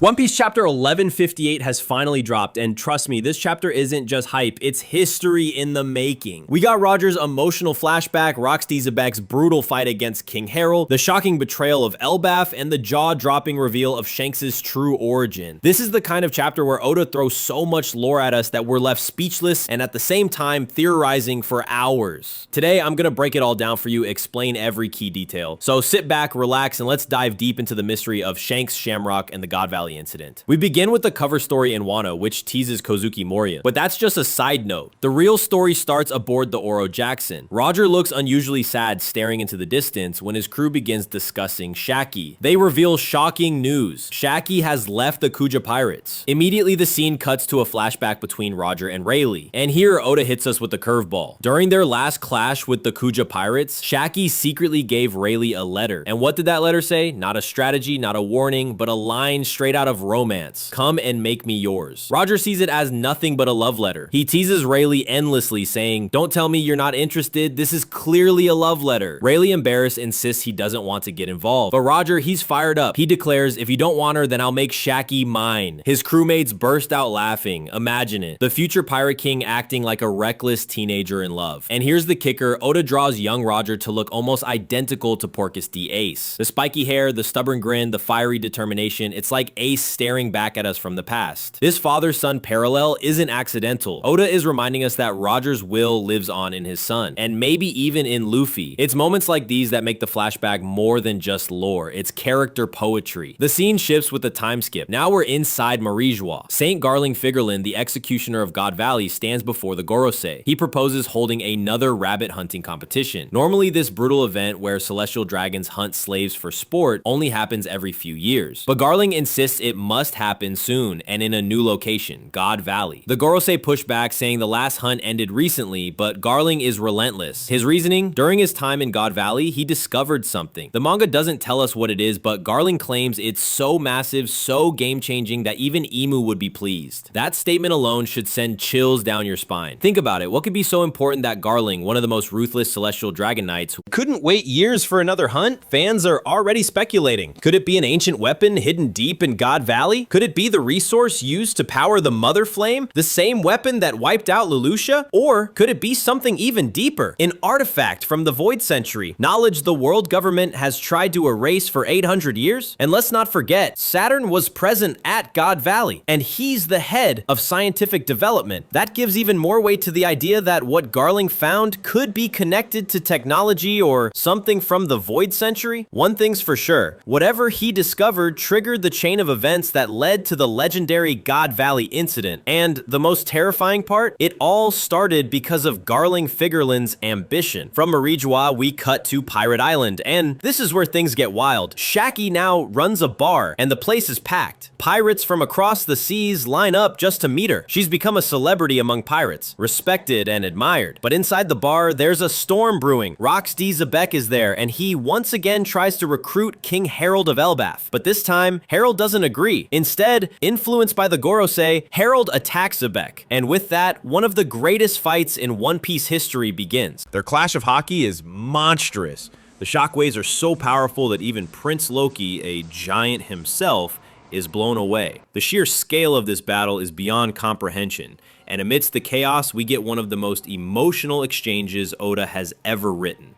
One Piece chapter 1158 has finally dropped, and trust me, this chapter isn't just hype, it's history in the making. We got Roger's emotional flashback, Rocksteady Zebec's brutal fight against King Harold, the shocking betrayal of Elbaf, and the jaw-dropping reveal of Shanks' true origin. This is the kind of chapter where Oda throws so much lore at us that we're left speechless and at the same time theorizing for hours. Today, I'm gonna break it all down for you, explain every key detail. So sit back, relax, and let's dive deep into the mystery of Shanks, Shamrock, and the God Valley incident. We begin with the cover story in Wano, which teases Kozuki Moria, but that's just a side note. The real story starts aboard the Oro Jackson. Roger looks unusually sad, staring into the distance when his crew begins discussing Shaki. They reveal shocking news. Shaki has left the Kuja pirates. Immediately, the scene cuts to a flashback between Roger and Rayleigh, and here Oda hits us with the curveball. During their last clash with the Kuja pirates, Shaki secretly gave Rayleigh a letter. And what did that letter say? Not a strategy, not a warning, but a line straight out of romance. Come and make me yours. Roger sees it as nothing but a love letter. He teases Rayleigh endlessly, saying, "Don't tell me you're not interested. This is clearly a love letter." Rayleigh, embarrassed, insists he doesn't want to get involved. But Roger, he's fired up. He declares, "If you don't want her, then I'll make Shaki mine." His crewmates burst out laughing. Imagine it. The future Pirate King acting like a reckless teenager in love. And here's the kicker. Oda draws young Roger to look almost identical to Porcus D. Ace. The spiky hair, the stubborn grin, the fiery determination. It's like Ace staring back at us from the past. This father-son parallel isn't accidental. Oda is reminding us that Roger's will lives on in his son, and maybe even in Luffy. It's moments like these that make the flashback more than just lore. It's character poetry. The scene shifts with the time skip. Now we're inside Marijois. Saint Garling Figurlin, the executioner of God Valley, stands before the Gorosei. He proposes holding another rabbit hunting competition. Normally, this brutal event where celestial dragons hunt slaves for sport only happens every few years. But Garling insists it must happen soon and in a new location, God Valley. The Gorosei push back, saying the last hunt ended recently, but Garling is relentless. His reasoning? During his time in God Valley, he discovered something. The manga doesn't tell us what it is, but Garling claims it's so massive, so game-changing that even Emu would be pleased. That statement alone should send chills down your spine. Think about it. What could be so important that Garling, one of the most ruthless celestial dragon knights, couldn't wait years for another hunt? Fans are already speculating. Could it be an ancient weapon hidden deep in God Valley? Could it be the resource used to power the Mother Flame? The same weapon that wiped out Leloucha? Or could it be something even deeper? An artifact from the Void Century? Knowledge the world government has tried to erase for 800 years? And let's not forget, Saturn was present at God Valley, and he's the head of scientific development. That gives even more weight to the idea that what Garling found could be connected to technology or something from the Void Century. One thing's for sure, whatever he discovered triggered the chain of events that led to the legendary God Valley incident. And the most terrifying part? It all started because of Garling Figurlin's ambition. From Marijois, we cut to Pirate Island, and this is where things get wild. Shaki now runs a bar, and the place is packed. Pirates from across the seas line up just to meet her. She's become a celebrity among pirates, respected and admired. But inside the bar, there's a storm brewing. Rocksteady Zebec is there, and he once again tries to recruit King Harold of Elbaf. But this time, Harold doesn't agree. Instead, influenced by the Gorosei, Harold attacks Zebec. And with that, one of the greatest fights in One Piece history begins. Their clash of hockey is monstrous. The shockwaves are so powerful that even Prince Loki, a giant himself, is blown away. The sheer scale of this battle is beyond comprehension, and amidst the chaos, we get one of the most emotional exchanges Oda has ever written.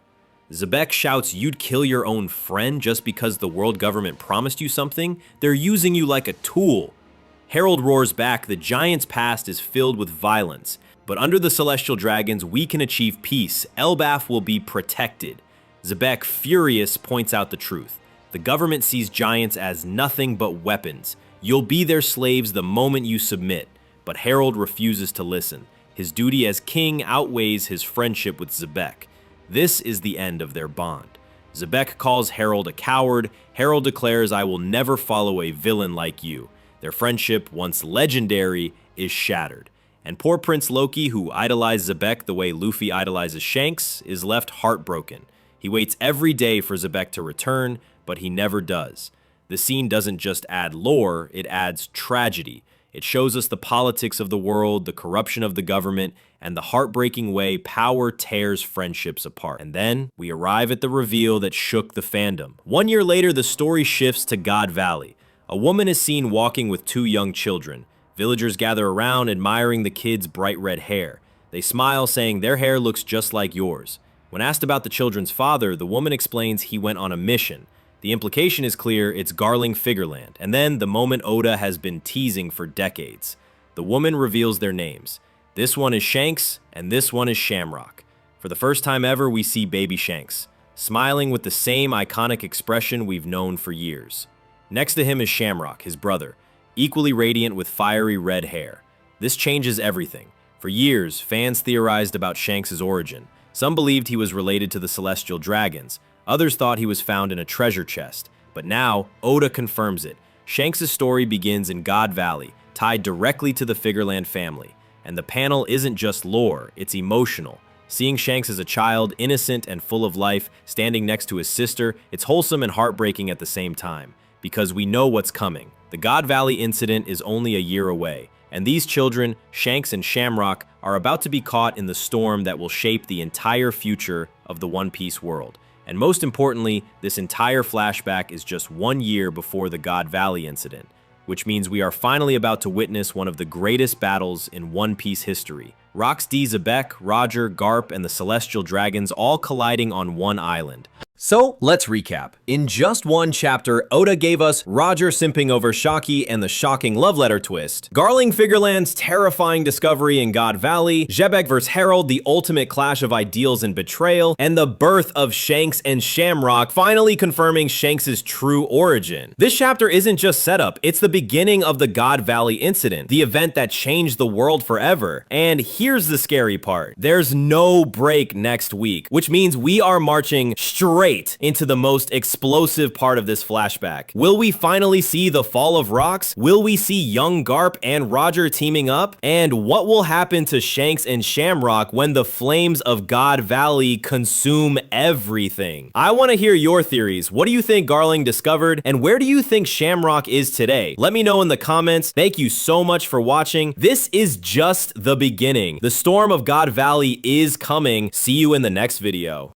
Zebec shouts, "You'd kill your own friend just because the world government promised you something? They're using you like a tool." Harold roars back, "The giant's past is filled with violence, but under the celestial dragons, we can achieve peace. Elbaf will be protected." Zebec, furious, points out the truth. The government sees giants as nothing but weapons. You'll be their slaves the moment you submit. But Harold refuses to listen. His duty as king outweighs his friendship with Zebec. This is the end of their bond. Zebec calls Harold a coward. Harold declares, "I will never follow a villain like you." Their friendship, once legendary, is shattered. And poor Prince Loki, who idolized Zebec the way Luffy idolizes Shanks, is left heartbroken. He waits every day for Zebec to return, but he never does. The scene doesn't just add lore, it adds tragedy. It shows us the politics of the world, the corruption of the government, and the heartbreaking way power tears friendships apart. And then we arrive at the reveal that shook the fandom. 1 year later, the story shifts to God Valley. A woman is seen walking with two young children. Villagers gather around, admiring the kids' bright red hair. They smile, saying their hair looks just like yours. When asked about the children's father, the woman explains he went on a mission. The implication is clear, it's Garling Figureland, and then the moment Oda has been teasing for decades. The woman reveals their names. This one is Shanks, and this one is Shamrock. For the first time ever, we see baby Shanks, smiling with the same iconic expression we've known for years. Next to him is Shamrock, his brother, equally radiant with fiery red hair. This changes everything. For years, fans theorized about Shanks' origin. Some believed he was related to the celestial dragons. Others thought he was found in a treasure chest. But now, Oda confirms it. Shanks' story begins in God Valley, tied directly to the Figureland family. And the panel isn't just lore, it's emotional. Seeing Shanks as a child, innocent and full of life, standing next to his sister, it's wholesome and heartbreaking at the same time. Because we know what's coming. The God Valley incident is only a year away. And these children, Shanks and Shamrock, are about to be caught in the storm that will shape the entire future of the One Piece world. And most importantly, this entire flashback is just 1 year before the God Valley incident, which means we are finally about to witness one of the greatest battles in One Piece history. Rocksteady, Zebec, Roger, Garp, and the Celestial Dragons all colliding on one island. So, let's recap. In just one chapter, Oda gave us Roger simping over Shaki and the shocking love letter twist, Garling Figureland's terrifying discovery in God Valley, Xebec vs. Harold, the ultimate clash of ideals and betrayal, and the birth of Shanks and Shamrock, finally confirming Shanks' true origin. This chapter isn't just setup, it's the beginning of the God Valley incident, the event that changed the world forever. And here's the scary part. There's no break next week, which means we are marching straight into the most explosive part of this flashback. Will we finally see the fall of rocks? Will we see young Garp and Roger teaming up? And what will happen to Shanks and Shamrock when the flames of God Valley consume everything? I want to hear your theories. What do you think Garling discovered? And where do you think Shamrock is today? Let me know in the comments. Thank you so much for watching. This is just the beginning. The storm of God Valley is coming. See you in the next video.